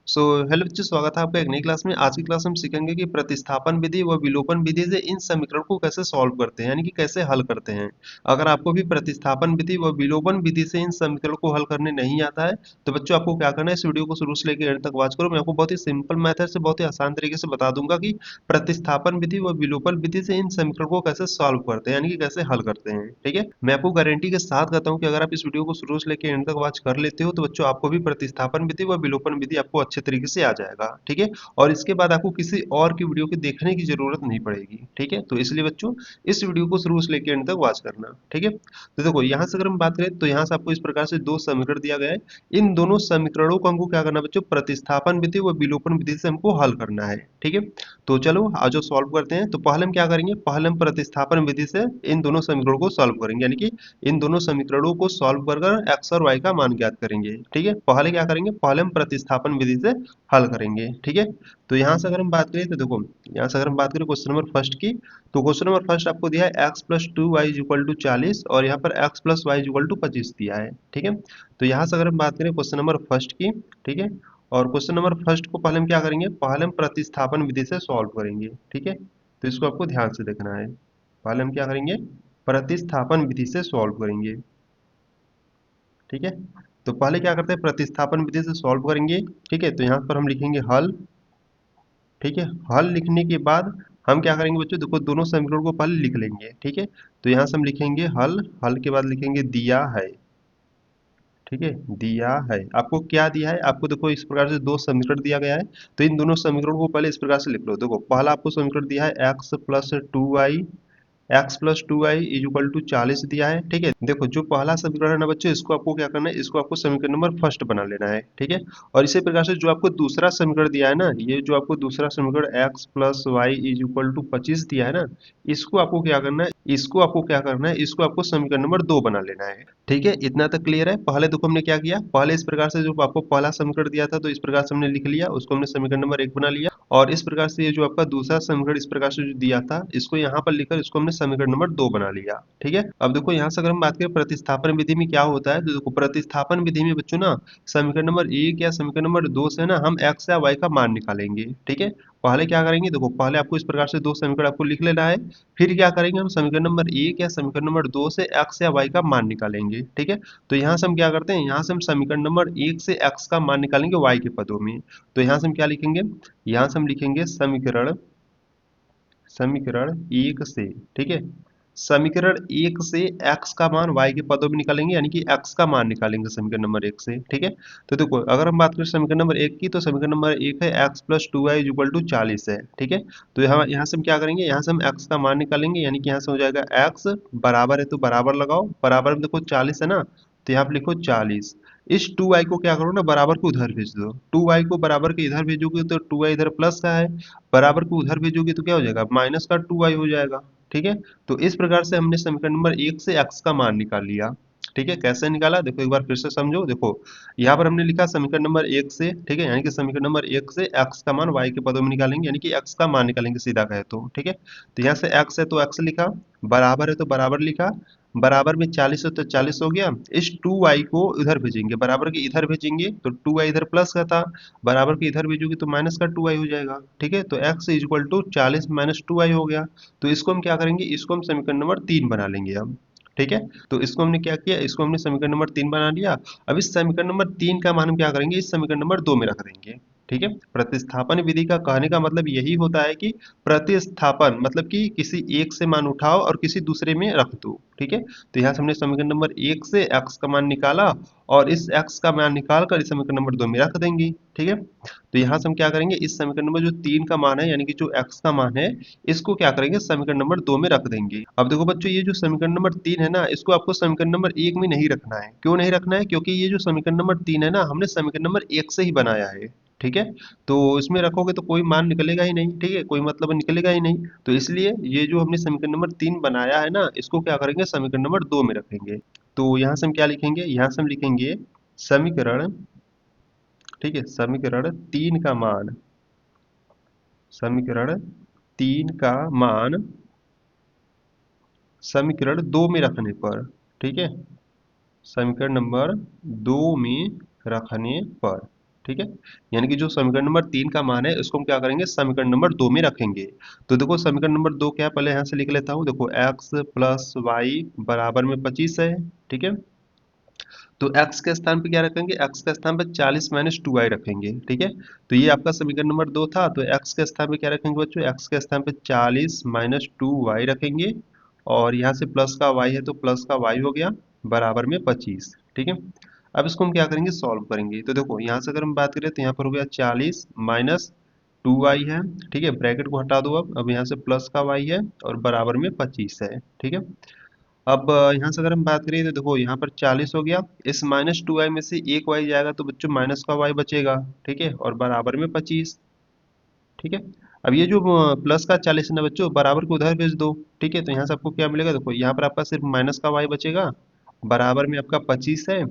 So hello बच्चों, स्वागत है आपका एक नई क्लास में। आज की क्लास में हम सीखेंगे कि प्रतिस्थापन विधि व विलोपन विधि से इन समीकरण को कैसे सॉल्व करते हैं, यानी कि कैसे हल करते हैं। अगर आपको भी प्रतिस्थापन विधि व विलोपन विधि से इन समीकरण को हल करने नहीं आता है तो बच्चों आपको क्या करना है, इस वीडियो को शुरू से लेकर एंड तक वॉच करो। मैं आपको बहुत ही सिंपल मेथड से बहुत ही आसान तरीके से बता दूंगा कि प्रतिस्थापन विधि व विलोपन विधि से इन समीकरण को कैसे सॉल्व करते हैं, यानी कि कैसे हल करते हैं। ठीक है, मैं आपको गारंटी के साथ कहता हूँ कि अगर आप इस वीडियो को शुरू से लेकर एंड तक वॉच कर लेते हो तो बच्चों आपको भी प्रतिस्थापन विधि व विलोपन विधि आपको अच्छे तरीके से आ जाएगा। ठीक है, और इसके बाद आपको किसी और की वीडियो के देखने की जरूरत नहीं पड़ेगी। ठीक है, तो इसलिए बच्चों इस वीडियो को शुरू से लेकर एंड तक वॉच करना। ठीक है, तो देखो यहाँ से अगर हम बात करें तो यहाँ से आपको इस प्रकार से दो समीकरण दिया गया है। इन दोनों समीकरणों को हमको क्या करना है बच्चों, प्रतिस्थापन विधि व विलोपन विधि से हमको हल करना है। ठीक है, तो चलो आज जो सॉल्व करते हैं। तो पहले हम क्या करेंगे, पहले हम प्रतिस्थापन विधि से इन दोनों समीकरणों को सॉल्व करेंगे, यानी कि इन दोनों समीकरणों को सॉल्व कर एक्स और वाई का मान ज्ञात करेंगे। ठीक है, पहले क्या करेंगे, पहले हम प्रतिस्थापन विधि से हल करेंगे। ठीक है, तो यहाँ से अगर हम बात करें तो देखो, यहाँ से अगर हम बात करें क्वेश्चन नंबर फर्स्ट की, तो क्वेश्चन नंबर फर्स्ट आपको दिया है X plus two Y is equal to 40 और यहाँ पर X plus Y is equal to 25 दिया है। ठीक है, तो यहाँ से अगर हम बात करें क्वेश्चन नंबर फर्स्ट की, ठीक है, और क्वेश्चन नंबर फर्स्ट को पहले हम क्या करेंगे, पहले हम प्रतिस्थापन विधि से सॉल्व करेंगे। ठीक है, तो इसको आपको ध्यान से देखना है। पहले हम क्या करेंगे, प्रतिस्थापन विधि से सॉल्व करेंगे। ठीक है, तो पहले क्या करते हैं, प्रतिस्थापन विधि से सॉल्व करेंगे। ठीक है, तो यहाँ पर हम लिखेंगे हल। ठीक है, हल लिखने के बाद हम क्या करेंगे बच्चों, देखो दोनों समीकरण को पहले लिख लेंगे। ठीक है, तो यहाँ से हम लिखेंगे हल, हल के बाद लिखेंगे दिया है। ठीक है, दिया है, आपको क्या दिया है, आपको देखो इस प्रकार से दो समीकरण दिया गया है। तो इन दोनों समीकरणों को पहले इस प्रकार से लिख लो। देखो पहला आपको समीकरण दिया है X plus two Y, X plus two Y is equal to 40 दिया है। ठीक है, देखो जो पहला समीकरण है ना बच्चों, इसको आपको क्या करना है, इसको आपको समीकरण नंबर फर्स्ट बना लेना है। ठीक है, और इसी प्रकार से जो आपको दूसरा समीकरण दिया है ना, ये जो आपको दूसरा समीकरण X plus Y is equal to 25 दिया है ना, इसको आपको क्या करना है, इसको आपको क्या करना है, इसको आपको समीकरण नंबर दो बना लेना है। ठीक है, इतना तक क्लियर है। पहले देखो हमने क्या किया, पहले इस प्रकार से जो आपको पहला समीकरण दिया था तो इस प्रकार से हमने लिख लिया, उसको हमने समीकरण नंबर एक बना लिया। और इस प्रकार से ये जो आपका दूसरा समीकरण इस प्रकार से जो दिया था, इसको यहाँ पर लिखकर इसको हमने समीकरण नंबर दो बना लिया। ठीक है, अब देखो यहाँ से अगर हम बात करें प्रतिस्थापन विधि में क्या होता है, तो देखो प्रतिस्थापन विधि में बच्चों ना समीकरण नंबर एक या समीकरण नंबर दो से ना हम एक्स या वाई का मान निकालेंगे। ठीक है, पहले क्या करेंगे, देखो पहले आपको इस प्रकार से दो समीकरण आपको लिख लेना है। फिर क्या करेंगे, हम समीकरण नंबर एक या समीकरण नंबर दो से एक्स या वाई का मान निकालेंगे। ठीक है, तो यहाँ से हम क्या करते हैं, यहाँ से हम समीकरण नंबर एक से एक्स का मान निकालेंगे वाई के पदों में। तो यहाँ से हम क्या लिखेंगे, यहाँ से हम लिखेंगे समीकरण, समीकरण एक से, ठीक है, समीकरण एक से x का मान y के पदों में निकालेंगे, यानी कि x का मान निकालेंगे समीकरण नंबर एक से। ठीक है, तो देखो अगर हम बात करें समीकरण नंबर एक की, तो समीकरण नंबर एक है x plus two Y equal to 40 है। ठीक है, तो यहाँ यहाँ से हम क्या करेंगे, यहाँ से हम x का मान निकालेंगे, यानी कि यहाँ से हो जाएगा x बराबर है, तो बराबर लगाओ, बराबर में देखो 40 है ना, तो यहाँ पे लिखो 40। इस टू वाई को क्या करो ना, बराबर को उधर भेज दो। टू वाई को बराबर के इधर भेजोगे तो टू वाई इधर प्लस का है, बराबर को उधर भेजोगे तो क्या हो जाएगा, माइनस का टू वाई हो जाएगा। ठीक है, तो इस प्रकार से हमने समीकरण नंबर एक से एक्स का मान निकाल लिया। ठीक है, कैसे निकाला देखो एक बार फिर से समझो। देखो यहाँ पर हमने लिखा समीकरण नंबर एक से, ठीक है, यानी कि समीकरण नंबर एक से एक्स का मान वाई के पदों में निकालेंगे, यानी कि एक्स का मान निकालेंगे सीधा कहे तो। ठीक है, तो यहाँ से एक्स है तो एक्स लिखा, बराबर है तो बराबर लिखा, बराबर में 40 है तो 40 हो गया। इस टू वाई को इधर भेजेंगे, बराबर के इधर भेजेंगे तो टू वाई इधर प्लस का था, बराबर के इधर भेजोगे तो माइनस का टू वाई हो जाएगा। ठीक है, तो x is equal to 40 minus two Y हो गया। तो इसको हम क्या करेंगे, इसको हम समीकरण नंबर तीन बना लेंगे हम। ठीक है, तो इसको हमने क्या किया, इसको हमने समीकरण नंबर तीन बना लिया। अब इस समीकरण नंबर तीन का मान हम क्या करेंगे, इस समीकरण नंबर दो में रख देंगे। ठीक है, प्रतिस्थापन विधि का कहने का मतलब यही होता है कि प्रतिस्थापन मतलब कि किसी एक से मान उठाओ और किसी दूसरे में रख दो। ठीक है, तो यहाँ से हमने समीकरण नंबर एक से x का मान निकाला और इस x का मान निकाल कर इस समीकरण नंबर दो में रख देंगे। ठीक है, तो यहाँ से हम क्या करेंगे, इस समीकरण नंबर जो तीन का मान है, यानी कि जो x का मान है, इसको क्या करेंगे समीकरण नंबर दो में रख देंगे। अब देखो बच्चों, ये जो समीकरण नंबर तीन है ना, इसको आपको समीकरण नंबर एक में नहीं रखना है। क्यों नहीं रखना है, क्योंकि ये जो समीकरण नंबर तीन है ना, हमने समीकरण नंबर एक से ही बनाया है। ठीक है, तो इसमें रखोगे तो कोई मान निकलेगा ही नहीं। ठीक है, कोई मतलब निकलेगा ही नहीं। तो इसलिए ये जो हमने समीकरण नंबर तीन बनाया है ना, इसको क्या करेंगे, समीकरण नंबर दो में रखेंगे। तो यहाँ से हम क्या लिखेंगे, यहाँ से हम लिखेंगे समीकरण, ठीक है, समीकरण तीन का मान, समीकरण तीन का मान समीकरण दो में रखने पर, ठीक है, समीकरण नंबर दो में रखने पर। ठीक है, यानी कि जो समीकरण नंबर 3 का मान है इसको हम क्या करेंगे, समीकरण नंबर 2 में रखेंगे। तो देखो समीकरण नंबर 2 क्या है, पहले यहाँ से लिख लेता हूँ। देखो x प्लस वाई बराबर में 25 है। ठीक है, तो x के स्थान पे क्या रखेंगे, x के स्थान पे 40 माइनस 2y रखेंगे। ठीक है, तो ये आपका समीकरण नंबर 2 था। तो x के स्थान पे क्या रखेंगे बच्चों, x के स्थान पे 40 माइनस 2y रखेंगे, और यहाँ से प्लस का y है तो प्लस का y हो गया बराबर में 25। ठीक है, अब इसको हम क्या करेंगे, सॉल्व करेंगे। तो देखो यहाँ से अगर हम बात करें तो यहाँ पर हो गया 40 माइनस 2y है। ठीक है, ब्रैकेट को हटा दो। अब यहाँ से प्लस का y है और बराबर में 25 है। ठीक है, अब यहाँ से अगर हम बात करें तो देखो यहाँ पर 40 हो गया, इस माइनस 2y में से एक y जाएगा तो बच्चों माइनस का y बचेगा। ठीक है, और बराबर में 25। ठीक है, अब ये जो प्लस का 40 है ना बच्चों, बराबर को उधर भेज दो। ठीक है, तो यहाँ से आपको क्या मिलेगा, देखो यहाँ पर आपका सिर्फ माइनस का y बचेगा, बराबर में आपका 25 है,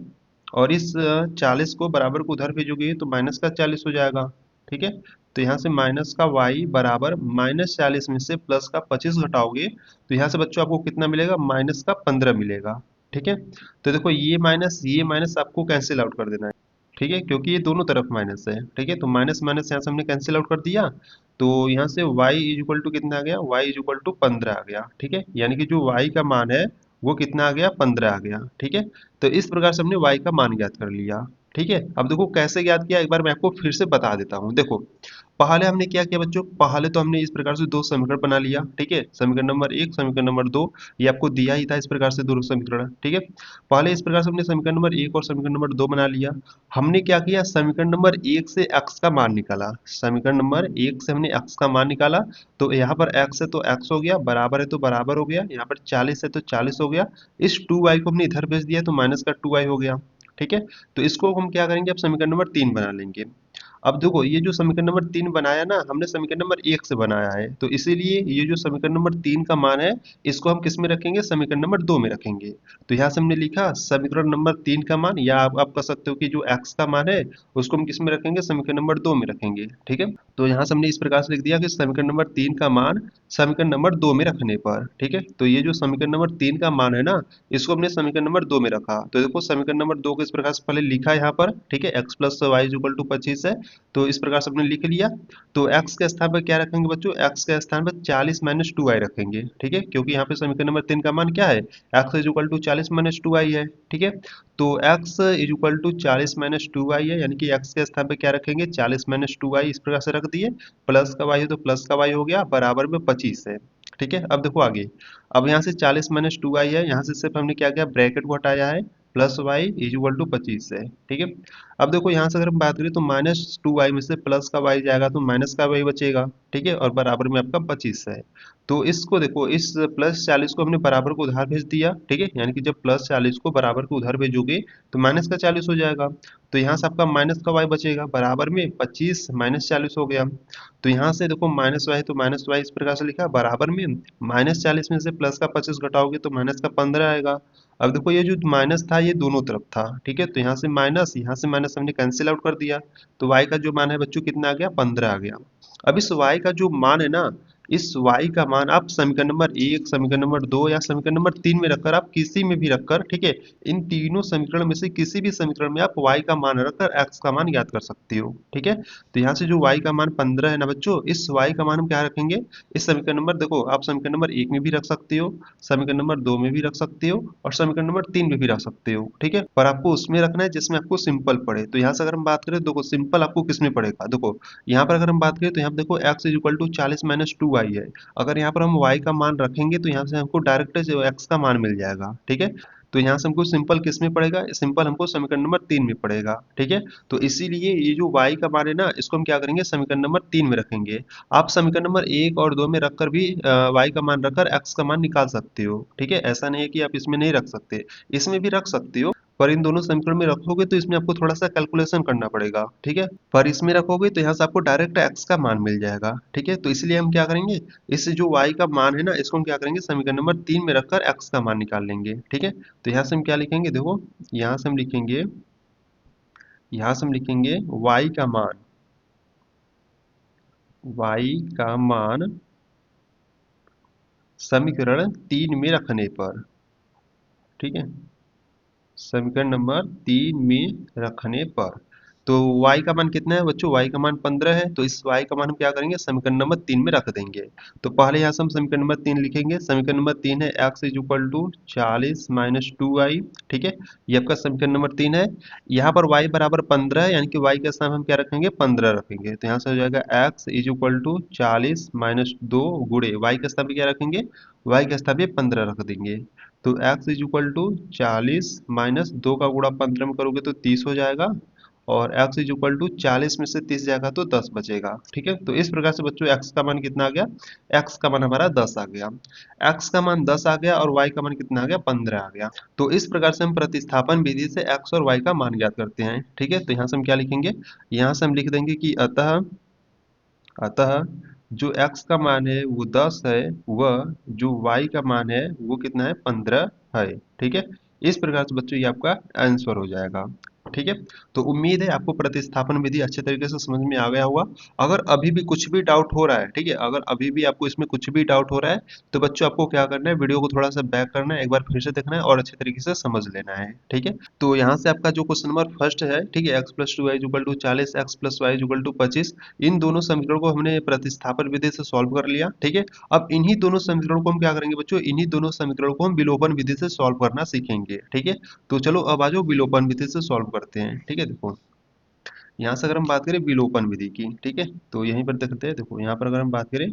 और इस 40 को बराबर को उधर भेजोगे तो माइनस का 40 हो जाएगा। ठीक है, तो यहाँ से माइनस का y बराबर माइनस 40 में से प्लस का 25 घटाओगे तो यहाँ से बच्चों आपको कितना मिलेगा, माइनस का 15 मिलेगा। ठीक है, तो देखो ये माइनस आपको कैंसिल आउट कर देना है। ठीक है, क्योंकि ये दोनों तरफ माइनस है। ठीक है, तो माइनस माइनस यहाँ से हमने कैंसिल आउट कर दिया, तो यहाँ से y इज इक्वल टू कितना आ गया, y इज इक्वल टू 15 आ गया। ठीक है, यानी कि जो y का मान है वो कितना आ गया, 15 आ गया। ठीक है, तो इस प्रकार से हमने y का मान ज्ञात कर लिया। ठीक है, अब देखो कैसे ज्ञात किया, एक बार मैं आपको फिर से बता देता हूँ। देखो पहले हमने क्या किया बच्चों, पहले तो हमने इस प्रकार से दो समीकरण बना लिया। ठीक है, समीकरण नंबर 1, समीकरण नंबर 2, ये आपको दिया ही था इस प्रकार से दोनों समीकरण। ठीक है, पहले इस प्रकार से हमने समीकरण नंबर 1 और समीकरण नंबर 2 बना लिया। हमने क्या किया, समीकरण नंबर 1 से x का मान निकाला। समीकरण नंबर 1 से हमने x का मान निकाला, तो यहाँ पर x है तो x हो गया, बराबर है तो बराबर हो गया, यहाँ पर 40 है तो 40 हो गया। इस 2y को हमने इधर भेज दिया तो माइनस का 2y हो गया। ठीक है, तो इसको हम क्या करेंगे, अब समीकरण नंबर 3 बना लेंगे। अब देखो ये जो समीकरण नंबर 3 बनाया ना, हमने समीकरण नंबर 1 से बनाया है, तो इसीलिए ये जो समीकरण नंबर 3 का मान है इसको हम किस में रखेंगे, समीकरण नंबर 2 में रखेंगे। तो यहाँ से हमने लिखा समीकरण नंबर 3 का मान, या आप कह सकते हो कि जो x का मान है उसको हम किस में रखेंगे, समीकरण नंबर 2 में रखेंगे। ठीक है, तो यहाँ से हमने इस प्रकार से लिख दिया कि समीकरण नंबर 3 का मान समीकरण नंबर 2 में रखने पर। ठीक है, तो ये जो समीकरण नंबर 3 का मान है ना, इसको हमने समीकरण नंबर 2 में रखा। तो देखो समीकरण नंबर 2 को इस प्रकार से पहले लिखा यहाँ पर। ठीक है, x plus Y is equal to 25 है, तो इस प्रकार से हमने लिख लिया। तो x के स्थान पर क्या रखेंगे बच्चों, x के स्थान पर 40 माइनस 2y रखेंगे। ठीक है, क्योंकि यहाँ पे समीकरण नंबर 3 का मान क्या है, x is equal to 40 minus 2y है। ठीक है, तो x is equal to 40 minus 2y है, यानी कि x के स्थान पे क्या रखेंगे, 40 माइनस 2y, इस प्रकार से रख दिए। प्लस का y है तो प्लस का y हो गया, बराबर में 25 है। ठीक है, अब देखो आगे, अब यहाँ से 40 माइनस 2y है, यहाँ से सिर्फ हमने क्या किया, ब्रैकेट को हटाया है, plus Y is equal to 25 है। ठीक है, अब देखो यहाँ से अगर हम बात करें तो माइनस 2y में से प्लस का y जाएगा तो माइनस का y बचेगा। ठीक है, और बराबर में आपका 25 है। तो इसको देखो, इस प्लस 40 को हमने बराबर को उधार भेज दिया। ठीक है, यानी कि जब प्लस 40 को बराबर को उधार भेजोगे तो माइनस का 40 हो जाएगा। तो यहाँ से आपका माइनस का y बचेगा, बराबर में 25 माइनस 40 हो गया। तो यहाँ से देखो माइनस वाई तो माइनस वाई इस प्रकार से लिखा, बराबर में माइनस 40 में से प्लस का 25 घटाओगे तो माइनस का 15 आएगा। अब देखो ये जो माइनस था ये दोनों तरफ था। ठीक है, तो यहाँ से माइनस हमने कैंसिल आउट कर दिया, तो y का जो मान है बच्चों कितना आ गया, 15 आ गया। अब इस y का जो मान है ना, इस y का मान आप समीकरण नंबर 1, समीकरण नंबर 2 या समीकरण नंबर 3 में रखकर, आप किसी में भी रखकर, ठीक है, इन तीनों समीकरण में से किसी भी समीकरण में आप y का मान रखकर x का मान ज्ञात कर सकते हो। ठीक है, तो यहाँ से जो y का मान 15 है ना बच्चों, इस y का मान हम क्या रखेंगे, इस समीकरण नंबर, देखो आप समीकरण नंबर 1 में भी रख सकते हो, समीकरण नंबर 2 में भी रख सकते हो, और समीकरण नंबर 3 में भी रख सकते हो। ठीक है, पर आपको उसमें रखना है जिसमें आपको सिंपल पड़े। तो यहाँ से अगर हम बात करें, देखो सिंपल आपको किस में पड़ेगा, देखो यहाँ पर अगर हम बात करें तो यहाँ पर देखो x is equal to 40 minus 2y है। अगर यहाँ पर हम y का मान रखेंगे तो यहाँ से हमको डायरेक्ट x का मान मिल जाएगा। ठीक है, तो यहाँ से हमको सिंपल किस में पड़ेगा, सिंपल हमको समीकरण नंबर 3 में पड़ेगा। ठीक है, तो इसीलिए ये जो y का मान है ना, इसको हम क्या करेंगे, समीकरण नंबर 3 में रखेंगे। आप समीकरण नंबर 1 और 2 में रखकर भी y का मान रखकर x का मान निकाल सकते हो। ठीक है, ऐसा नहीं है कि आप इसमें नहीं रख सकते, इसमें भी रख सकते हो, पर इन दोनों समीकरण में रखोगे तो इसमें आपको थोड़ा सा कैलकुलेशन करना पड़ेगा। ठीक है, पर इसमें रखोगे तो यहाँ से आपको डायरेक्ट x का मान मिल जाएगा। ठीक है, तो इसलिए हम क्या करेंगे, इस जो y का मान है ना, इसको हम क्या करेंगे, समीकरण नंबर 3 में रखकर x का मान निकाल लेंगे। ठीक है, तो यहाँ से हम क्या लिखेंगे, देखो यहाँ से हम लिखेंगे, यहाँ से हम लिखेंगे y का मान, y का मान समीकरण 3 में रखने पर। ठीक है, समीकरण नंबर 3 में रखने पर, तो y का मान कितना है बच्चों, y का मान 15 है, तो इस y का मान हम क्या करेंगे, समीकरण नंबर 3 में रख देंगे। तो पहले यहाँ से हम समीकरण नंबर 3 लिखेंगे। समीकरण नंबर 3 है x is equal to 40 minus 2y। ठीक है, ये आपका समीकरण नंबर 3 है। यहाँ पर y बराबर 15 है, यानी कि y का स्थान हम क्या रखेंगे, 15 रखेंगे। तो यहाँ से हो जाएगा x is equal to 40 minus 2 गुणे y का स्थान पे क्या रखेंगे, y का स्थान पे 15 रख देंगे। तो x is equal to 40 minus 2 का गुणा 15 में करोगे तो 30 हो जाएगा, और x इज इक्वल टू 40 में से 30 जाएगा तो 10 बचेगा। ठीक है, तो इस प्रकार से बच्चों x का मान कितना आ गया, x का मान हमारा 10 आ गया। x का मान 10 आ गया और y का मान कितना आ गया, 15 आ गया। तो इस प्रकार से हम प्रतिस्थापन विधि से x और y का मान ज्ञात करते हैं। ठीक है, तो यहाँ से हम क्या लिखेंगे, यहाँ से हम लिख देंगे कि अतः अतः जो x का मान है वो 10 है, वह जो y का मान है वो कितना है, 15 है। ठीक है, इस प्रकार से बच्चों ये आपका आंसर हो जाएगा। ठीक है, तो उम्मीद है आपको प्रतिस्थापन विधि अच्छे तरीके से समझ में आ गया होगा। अगर अभी भी कुछ भी डाउट हो रहा है, ठीक है, अगर अभी भी आपको इसमें कुछ भी डाउट हो रहा है, तो बच्चों आपको क्या करना है, वीडियो को थोड़ा सा बैक करना है, एक बार फिर से देखना है और अच्छे तरीके से समझ लेना है। ठीक है, तो यहाँ से आपका जो क्वेश्चन नंबर फर्स्ट है, ठीक है, X plus two Y equal to 40, X plus Y equal to 25, इन दोनों समीकरण को हमने प्रतिस्थापन विधि से सॉल्व कर लिया। ठीक है, अब इन्हीं दोनों समीकरणों को हम क्या करेंगे बच्चों, इन्हीं दोनों समीकरणों को हम विलोपन विधि से सॉल्व करना सीखेंगे। ठीक है, तो चलो अब आ जाओ विलोपन विधि से सॉल्व करते हैं। ठीक है, देखो यहाँ से अगर हम बात करें विलोपन विधि की, ठीक है, तो यहीं पर देखते हैं। देखो यहाँ पर अगर हम बात करें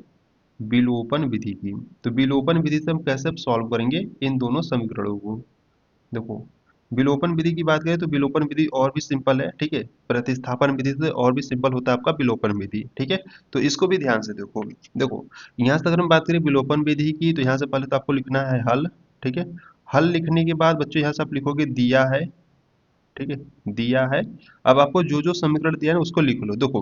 विलोपन विधि की, तो विलोपन विधि से हम कैसे सॉल्व करेंगे इन दोनों समीकरणों को। देखो विलोपन विधि की बात करें तो विलोपन विधि और भी सिंपल है। ठीक है, प्रतिस्थापन विधि से और भी सिंपल होता है आपका विलोपन विधि। ठीक है, तो इसको भी ध्यान से देखो। देखो यहाँ से अगर हम बात करें विलोपन विधि की, तो यहाँ से पहले तो आपको लिखना है हल। ठीक है, हल लिखने के बाद बच्चों यहाँ से आप लिखोगे दिया है। ठीक है, दिया है। अब आपको जो जो समीकरण दिया है ना उसको लिख लो। देखो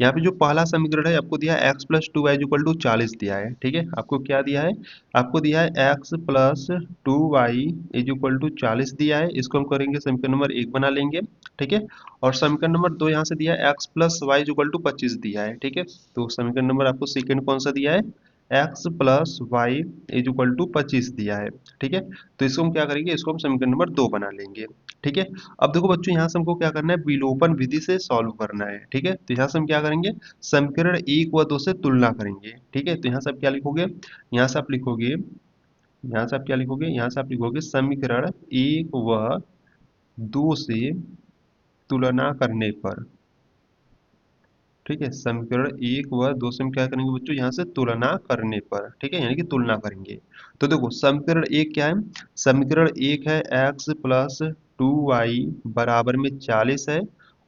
यहाँ पे जो पहला समीकरण है आपको दिया है X plus two Y equal to 40 दिया है। ठीक है, आपको क्या दिया है, आपको दिया है X plus two Y is equal to 40 दिया है। इसको हम करेंगे समीकरण नंबर 1 बना लेंगे। ठीक है, और समीकरण नंबर 2 यहाँ से दिया है X plus Y is equal to 25 दिया है। ठीक है, तो समीकरण नंबर आपको सेकेंड कौन सा दिया है, X plus Y is equal to 25 दिया है। ठीक है, तो इसको हम क्या करेंगे, इसको हम समीकरण नंबर 2 बना लेंगे। ठीक है, अब देखो बच्चों यहाँ से हमको क्या करना है, विलोपन विधि से सॉल्व करना है। ठीक है, तो यहाँ से हम क्या करेंगे, समीकरण 1 व 2 से तुलना करेंगे। ठीक है, तो यहाँ से आप क्या लिखोगे, यहाँ से आप लिखोगे, यहाँ से आप क्या लिखोगे, यहाँ से आप लिखोगे समीकरण 1 व 2 से तुलना करने पर। ठीक है, समीकरण 1 व 2 से हम क्या करेंगे बच्चों, यहाँ से तुलना करने पर। ठीक है, यानी कि तुलना करेंगे। तो देखो समीकरण 1 क्या है, समीकरण 1 है एक्स प्लस टू वाई बराबर में 40 है।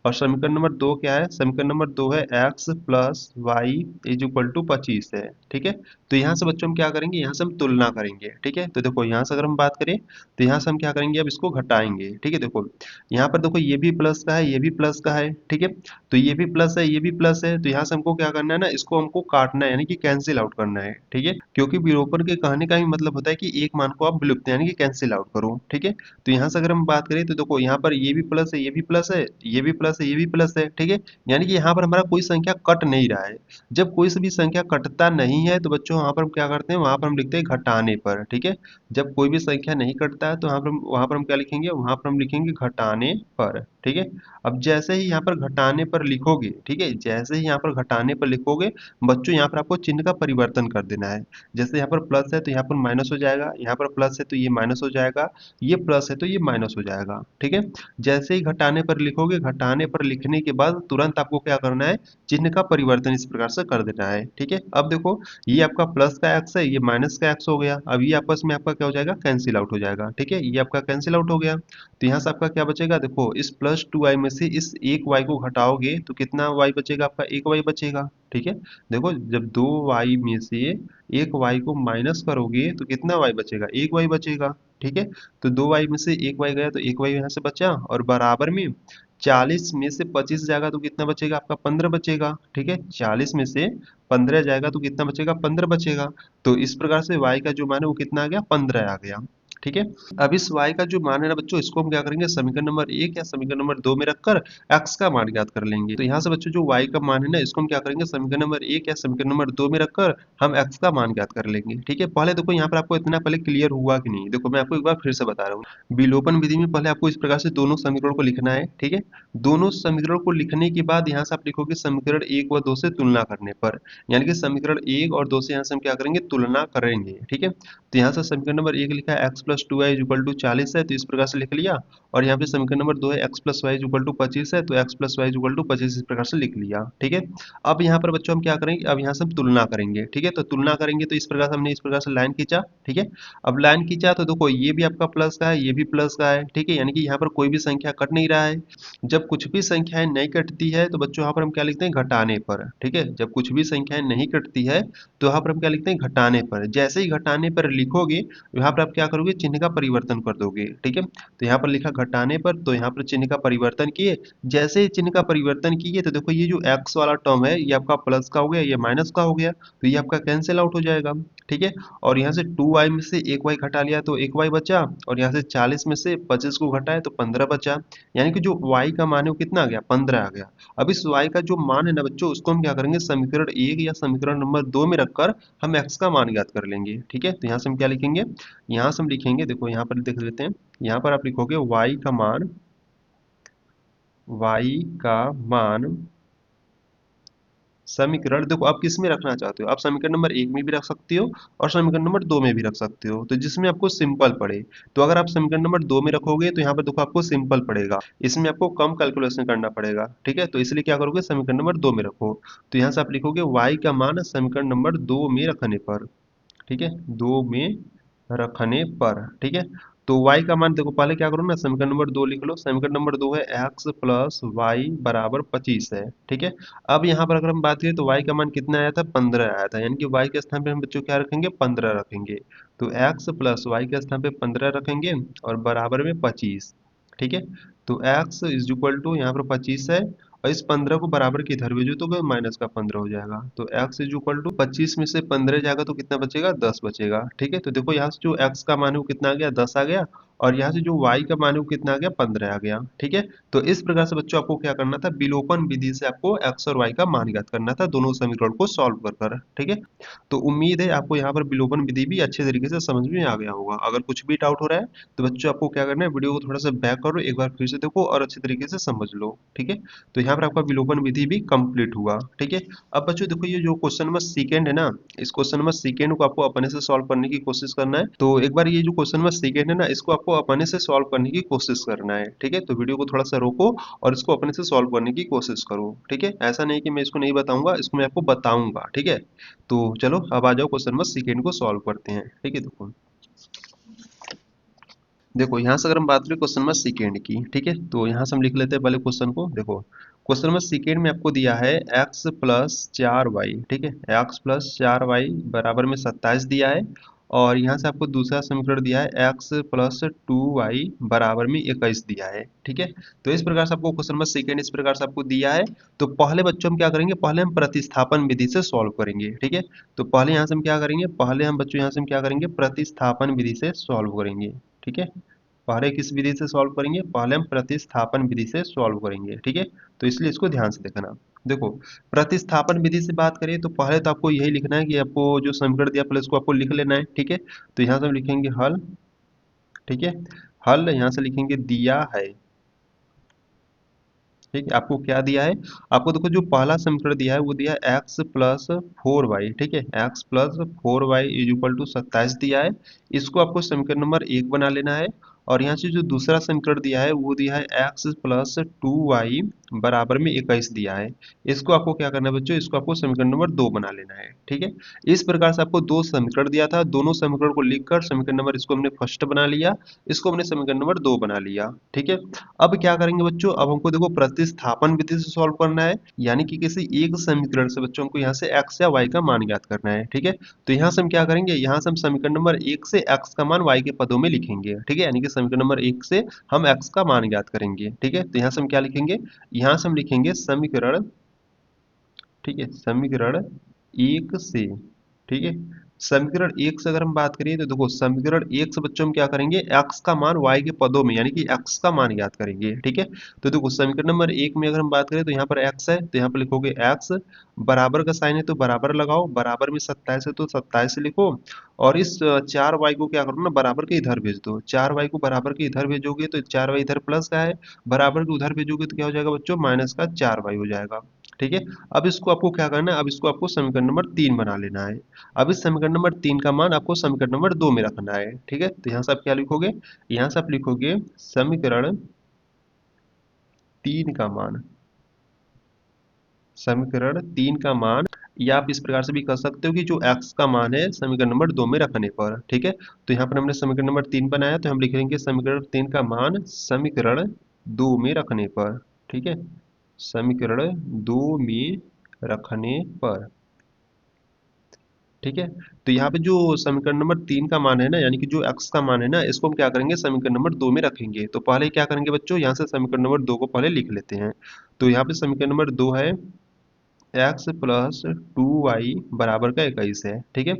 और समीकरण नंबर 2 क्या है, समीकरण नंबर 2 है X plus Y is equal to 25 है। ठीक है, तो यहाँ से बच्चों हम क्या करेंगे, यहाँ से हम तुलना करेंगे। ठीक है, तो देखो यहाँ से अगर हम बात करें तो यहाँ से हम क्या करेंगे, अब इसको घटाएंगे। ठीक है, देखो यहाँ पर देखो ये भी प्लस का है, ये भी प्लस का है। ठीक है, तो ये भी प्लस है, ये भी प्लस है, तो यहाँ से हमको क्या करना है ना, इसको हमको काटना है, यानी कि कैंसिल आउट करना है। ठीक है, क्योंकि विलोपन के कहने का भी मतलब होता है कि एक मान को आप विलुप्त यानी कि कैंसिल आउट करो। ठीक है, तो यहाँ से अगर हम बात करें तो देखो यहाँ पर ये भी प्लस है, ये भी प्लस है, ये भी प्लस है, ये भी प्लस है। ठीक है, यानी कि यहाँ पर हमारा कोई संख्या कट नहीं रहा है। जब कोई सी भी संख्या कटता नहीं है तो बच्चों वहां पर हम क्या करते हैं, वहां पर हम लिखते हैं घटाने पर। ठीक है, जब कोई भी संख्या नहीं कटता है तो वहां पर हम क्या लिखेंगे, वहां पर हम लिखेंगे घटाने पर। ठीक है, अब जैसे ही यहाँ पर घटाने पर लिखोगे, ठीक है, जैसे ही यहाँ पर घटाने पर लिखोगे बच्चों यहाँ पर आपको चिन्ह का परिवर्तन कर देना है। जैसे यहाँ पर प्लस है तो यहाँ पर माइनस हो जाएगा, यहाँ पर प्लस है तो ये माइनस हो जाएगा, ये प्लस है तो ये माइनस हो जाएगा। ठीक है, जैसे ही घटाने पर लिखोगे, घटाने पर लिखने के बाद तुरंत आपको क्या करना है, चिन्ह का परिवर्तन इस प्रकार से कर देना है। ठीक है, अब देखो ये आपका प्लस का एक्स है, ये माइनस का एक्स हो गया। अब ये आपस में आपका क्या हो जाएगा, कैंसिल आउट हो जाएगा। ठीक है, ये आपका कैंसिल आउट हो गया। तो यहाँ से आपका क्या बचेगा, देखो इस प्लस टू वाई में से इस एक वाई को घटाओगे तो कितना वाई बचेगा, आपका एक वाई बचेगा। ठीक है, देखो जब दो वाई में से एक वाई को माइनस करोगे तो कितना वाई बचेगा, एक वाई बचेगा। ठीक है, तो दो वाई में से एक वाई गया तो एक वाई यहाँ से बचा, और बराबर में 40 में से 25 जाएगा तो कितना बचेगा, आपका 15 बचेगा। ठीक है, 40 में से 15 जाएगा तो कितना बचेगा, 15 बचेगा। तो इस प्रकार से y का जो मान है वो कितना आ गया, 15 आ गया। ठीक है। अब इस y का जो मान है ना बच्चों, इसको हम क्या करेंगे, समीकरण नंबर 1 या समीकरण नंबर 2 में रखकर x का मान ज्ञात कर लेंगे। तो यहाँ से बच्चों जो y का मान है ना, इसको हम क्या करेंगे, समीकरण नंबर 1 या समीकरण नंबर 2 में रखकर हम x का मान ज्ञात कर लेंगे। ठीक है, पहले देखो यहाँ पर आपको इतना पहले क्लियर हुआ कि नहीं, देखो मैं आपको एक बार फिर से बता रहा हूँ। विलोपन विधि में पहले आपको इस प्रकार से दोनों समीकरणों को लिखना है। ठीक है, दोनों समीकरणों को लिखने के बाद यहाँ से आप लिखोगे समीकरण 1 व 2 से तुलना करने पर, यानी कि समीकरण 1 और 2 से यहाँ से हम क्या करेंगे, तुलना करेंगे। ठीक है, तो यहाँ से समीकरण नंबर 1 लिखा है x+2y = 40 है, तो इस प्रकार से लिख लिया। और यहाँ पे समीकरण नंबर 2 है x+y = 25 है, तो x+y = 25 इस प्रकार से लिख लिया। ठीक है, अब यहाँ पर बच्चों हम क्या करेंगे, अब यहाँ से हम तुलना करेंगे। ठीक है, तो तुलना करेंगे तो इस प्रकार से हमने इस प्रकार से लाइन खींचा। ठीक है, अब लाइन खींचा तो देखो ये भी आपका प्लस का है, ये भी प्लस का है। ठीक है, यानी कि यहाँ पर कोई भी संख्या कट नहीं रहा है। जब कुछ भी संख्याएं नहीं कटती है तो बच्चों यहाँ पर हम क्या लिखते हैं, घटाने पर। ठीक है, जब कुछ भी संख्याएं नहीं कटती है तो यहाँ पर हम क्या लिखते हैं, घटाने पर। जैसे ही घटाने पर लिखोगे यहाँ पर आप क्या करोगे, चिन्ह का परिवर्तन कर दोगे। ठीक है, तो यहाँ पर लिखा घटाने पर, तो यहाँ पर चिन्ह का परिवर्तन किए। जैसे ही चिन्ह का परिवर्तन किए तो देखो ये जो x वाला टर्म है ये आपका प्लस का हो गया, ये माइनस का हो गया, तो ये आपका कैंसिल आउट हो जाएगा। ठीक है, और यहाँ से 2y में से 1y घटा लिया तो 1y बचा, और यहाँ से 40 में से 25 को घटाए तो 15 बचा। यानी कि जो y का मान है वो कितना आ गया, 15 आ गया। अब इस y का जो मान है ना बच्चों, उसको हम क्या करेंगे, समीकरण 1 या समीकरण नंबर 2 में रखकर हम x का मान ज्ञात कर लेंगे। ठीक है, तो यहाँ से हम क्या लिखेंगे, यहाँ से हम लिखेंगे, देखो यहाँ पर देख लेते हैं। यहाँ पर आप लिखोगे y का मान समीकरण, देखो आप किस में रखना चाहते हो, आप समीकरण नंबर 1 में भी रख सकते हो और समीकरण नंबर 2 में भी रख सकते हो, तो जिसमें आपको सिंपल पड़े। तो अगर आप समीकरण नंबर 2 में रखोगे तो यहाँ पर देखो आपको सिंपल पड़ेगा, इसमें आपको कम कैलकुलेशन करना पड़ेगा। ठीक है, तो इसलिए क्या करोगे, समीकरण नंबर 2 में रखो। तो यहाँ से आप लिखोगे y का मान समीकरण नंबर 2 में रखने पर। ठीक है, 2 में रखने पर। ठीक है, तो y का मान देखो पहले क्या करो ना, समीकरण नंबर 2 लिख लो। समीकरण नंबर 2 है x+y = 25 है। ठीक है, अब यहाँ पर अगर हम बात करें तो y का मान कितना आया था, 15 आया था, यानी कि y के स्थान पे हम बच्चों क्या रखेंगे, 15 रखेंगे। तो x+y के स्थान पे 15 रखेंगे और बराबर में 25। ठीक है, तो x यहाँ पर 25 है, और इस 15 को बराबर के इधर भेजो तो माइनस का 15 हो जाएगा। तो x 25 में से 15 जाएगा तो कितना बचेगा, 10 बचेगा। ठीक है, तो देखो यहाँ से जो x का मान है वो कितना आ गया, 10 आ गया, और यहाँ से जो y का मान है वो कितना आ गया, 15 आ गया। ठीक है, तो इस प्रकार से बच्चों आपको क्या करना था, विलोपन विधि से आपको x और y का मान ज्ञात करना था, दोनों समीकरण को सॉल्व कर कर। ठीक है, तो उम्मीद है आपको यहाँ पर विलोपन विधि भी अच्छे तरीके से समझ में आ गया होगा। अगर कुछ भी डाउट हो रहा है तो बच्चों आपको क्या करना है, वीडियो को थोड़ा सा बैक करो, एक बार फिर से देखो और अच्छे तरीके से समझ लो। ठीक है, तो यहाँ पर आपका विलोपन विधि भी कंप्लीट हुआ। ठीक है, अब बच्चों देखो ये जो क्वेश्चन नंबर सेकेंड है ना, इस क्वेश्चन नंबर सेकेंड को आपको अपने से सॉल्व करने की कोशिश करना है। तो एक बार ये जो क्वेश्चन नंबर सेकेंड है ना, इसको आपको अपने से सॉल्व करने की कोशिश करना है। ठीक है, तो वीडियो को थोड़ा सा रोको और इसको अपने से सॉल्व करने की कोशिश करो। ठीक है, ऐसा नहीं कि मैं इसको नहीं बताऊंगा, इसको मैं आपको बताऊंगा। ठीक है, तो चलो अब आ जाओ क्वेश्चन नंबर सेकेंड को सॉल्व करते हैं। ठीक है, देखो देखो यहाँ से अगर हम बात करें क्वेश्चन नंबर सेकेंड की, ठीक है, तो यहाँ से हम लिख लेते हैं पहले क्वेश्चन को। देखो क्वेश्चन नंबर सेकेंड में आपको दिया है x+4y। ठीक है, x+4y बराबर में 27 दिया है, और यहाँ से आपको दूसरा समीकरण दिया है x+2y बराबर में 21 दिया है। ठीक है, तो इस प्रकार से आपको क्वेश्चन नंबर सेकेंड इस प्रकार से आपको दिया है। तो पहले बच्चों हम क्या करेंगे, पहले हम प्रतिस्थापन विधि से सॉल्व करेंगे। ठीक है, तो पहले यहाँ से हम क्या करेंगे, पहले हम बच्चों यहाँ से हम क्या करेंगे, प्रतिस्थापन विधि से सॉल्व करेंगे। ठीक है, पहले किस विधि से सॉल्व करेंगे, पहले हम प्रतिस्थापन विधि से सॉल्व करेंगे। ठीक है, तो इसलिए इसको ध्यान से देखना। देखो प्रतिस्थापन विधि से बात करें तो पहले तो आपको यही लिखना है कि आपको जो समीकरण दिया पहले इसको आपको लिख लेना है। ठीक है, तो यहाँ से हम लिखेंगे हल। ठीक है, हल यहाँ से लिखेंगे दिया है। ठीक है, आपको क्या दिया है, आपको देखो जो पहला समीकरण दिया है वो दिया है x+4y। ठीक है, x+4y = 27 दिया है, इसको आपको समीकरण नंबर 1 बना लेना है। और यहाँ से जो दूसरा समीकरण दिया है वो दिया है x+2y बराबर में 21 दिया है, इसको आपको क्या करना है बच्चों, इसको आपको समीकरण नंबर 2 बना लेना है। ठीक है, इस प्रकार से आपको दो समीकरण दिया था, दोनों समीकरण को लिखकर समीकरण नंबर इसको हमने फर्स्ट बना लिया, इसको हमने समीकरण नंबर 2 बना लिया। ठीक है, अब क्या करेंगे बच्चों, अब हमको देखो प्रतिस्थापन विधि से सॉल्व करना है, यानी कि किसी एक समीकरण से बच्चों हमको यहाँ से x या y का मान ज्ञात करना है। ठीक है, तो यहाँ से हम क्या करेंगे, यहाँ से हम समीकरण नंबर 1 से x का मान y के पदों में लिखेंगे। ठीक है, यानी कि समीकरण नंबर 1 से हम x का मान ज्ञात करेंगे। ठीक है, तो यहाँ से हम क्या लिखेंगे, यहाँ से हम लिखेंगे समीकरण, ठीक है, समीकरण 1 से, ठीक है, समीकरण एक से अगर हम बात करें तो देखो समीकरण एक से बच्चों हम क्या करेंगे, एक्स का मान वाई के पदों में यानी कि एक्स का मान ज्ञात करेंगे। ठीक है, तो देखो समीकरण नंबर एक में अगर हम बात करें तो यहाँ पर एक्स है, तो यहाँ पर लिखोगे एक्स, बराबर का साइन है तो बराबर लगाओ, बराबर में 27 है तो 27 लिखो, और इस 4 वाई को क्या करो ना, बराबर के इधर भेज दो। 4 वाई को बराबर के इधर भेजोगे तो 4 वाई इधर प्लस का है, बराबर के उधर भेजोगे तो क्या हो जाएगा बच्चों, माइनस का 4 वाई हो जाएगा। ठीक है, अब इसको आपको क्या करना है, अब इसको आपको समीकरण नंबर 3 बना लेना है। अब इस समीकरण नंबर 3 का मान आपको समीकरण नंबर 2 में रखना है। ठीक है, तो यहाँ से आप क्या लिखोगे, यहाँ से आप लिखोगे समीकरण 3 का मान, समीकरण 3 का मान, या आप इस प्रकार से भी कर सकते हो कि जो x का मान है समीकरण नंबर 2 में रखने पर। ठीक है, तो यहाँ पर हमने समीकरण नंबर 3 बनाया तो हम लिख लेंगे समीकरण 3 का मान समीकरण 2 में रखने पर। ठीक है, समीकरण 2 में रखने पर। ठीक है, तो यहाँ पे जो समीकरण नंबर 3 का मान है ना, यानी कि जो x का मान है ना, इसको हम क्या करेंगे, समीकरण नंबर 2 में रखेंगे। तो पहले क्या करेंगे बच्चों, यहाँ से समीकरण नंबर 2 को पहले लिख लेते हैं। तो यहाँ पे समीकरण नंबर 2 है x प्लस 2y बराबर का 21 है। ठीक है,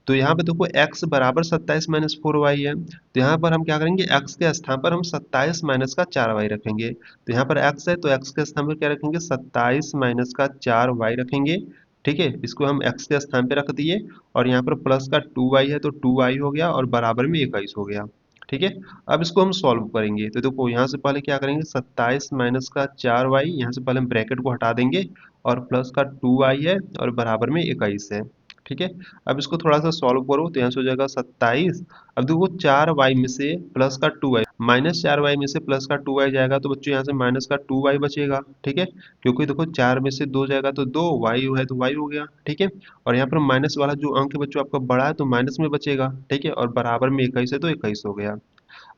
तो यहाँ पे देखो x बराबर 27 माइनस 4y है, तो यहाँ पर हम क्या करेंगे, x के स्थान पर हम 27 माइनस का 4y रखेंगे। तो यहाँ पर x है तो x के स्थान पर क्या रखेंगे, 27 माइनस का 4y रखेंगे। ठीक है, इसको हम x के स्थान पे रख दिए, और यहाँ पर प्लस का 2y है तो 2y हो गया, और बराबर में 21 हो गया। ठीक है, अब इसको हम सॉल्व करेंगे तो देखो यहाँ से पहले क्या करेंगे, 27 माइनस का 4y, यहाँ से पहले हम ब्रैकेट को हटा देंगे, और प्लस का 2y है, और बराबर में 21 है। ठीक है, अब इसको थोड़ा सा सॉल्व करो तो यहाँ से हो जाएगा 27। अब देखो 4y में से प्लस का 2y, माइनस 4y में से प्लस का 2y जाएगा तो बच्चों यहाँ से माइनस का 2y बचेगा। ठीक है, क्योंकि देखो 4 में से 2 जाएगा तो 2, y है तो y हो गया। ठीक है, और यहाँ पर माइनस वाला जो अंक है बच्चों आपका बड़ा है तो माइनस में बचेगा। ठीक है, और बराबर में 21 है तो 21 हो गया।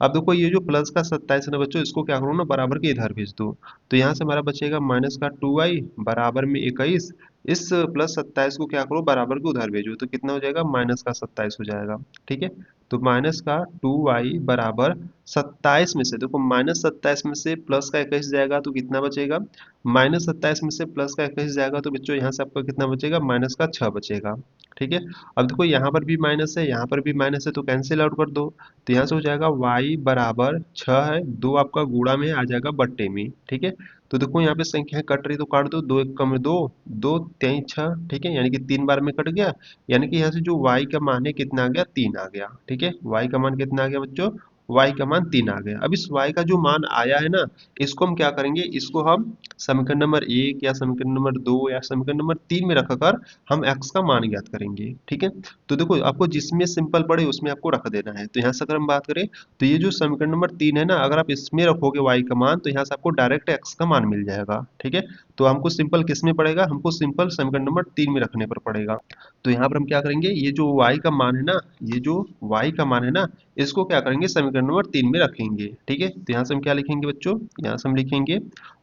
अब देखो ये जो प्लस का 27 है ना बच्चों, इसको क्या करो ना, बराबर के इधर भेज दो। तो यहाँ से हमारा बचेगा माइनस का 2y बराबर में 21। इस प्लस 27 को क्या करो, बराबर के उधर भेजो, तो कितना हो जाएगा, माइनस का 27 हो जाएगा। ठीक है, तो माइनस का 2y बराबर 27 में से देखो, माइनस 27 में से प्लस का 21 जाएगा तो कितना बचेगा, माइनस 27 में से प्लस का 21 जाएगा तो बच्चों यहाँ से आपका कितना बचेगा, माइनस का 6 बचेगा। ठीक है, अब देखो यहाँ पर भी माइनस है, यहाँ पर भी माइनस है, तो कैंसिल आउट कर दो। तो यहाँ से हो जाएगा y बराबर 6 है, 2 आपका गुणा में आ जाएगा बट्टे में। ठीक है, तो देखो यहाँ पे संख्या कट रही तो काट दो, 2 एक कम 2, 2 3 6। ठीक है, यानी कि 3 बार में कट गया, यानी कि यहाँ से जो y का मान है कितना आ गया, 3 आ गया। ठीक है, y का मान कितना आ गया बच्चों, y का मान 3 आ गया। अब इस y का जो मान आया है ना, इसको हम क्या करेंगे, इसको हम समीकरण नंबर 1 या समीकरण नंबर 2 या समीकरण नंबर 3 में रखकर हम x का मान ज्ञात करेंगे। ठीक है, तो देखो आपको जिसमें सिंपल पड़े उसमें आपको रख देना है। तो यहाँ से अगर हम बात करें तो ये जो समीकरण नंबर 3 है ना, अगर आप इसमें रखोगे y का मान तो यहाँ से आपको डायरेक्ट x का मान मिल जाएगा। ठीक है, तो हमको सिंपल किस में पड़ेगा, हमको सिंपल समीकरण नंबर 3 में रखने पर पड़ेगा। तो यहाँ पर हम क्या करेंगे, ये जो y का मान है ना, ये जो y का मान है ना, इसको क्या करेंगे, समीकरण नंबर 3 में रखेंगे। ठीक है, तो यहाँ से हम क्या लिखेंगे बच्चों, यहाँ से हम लिखेंगे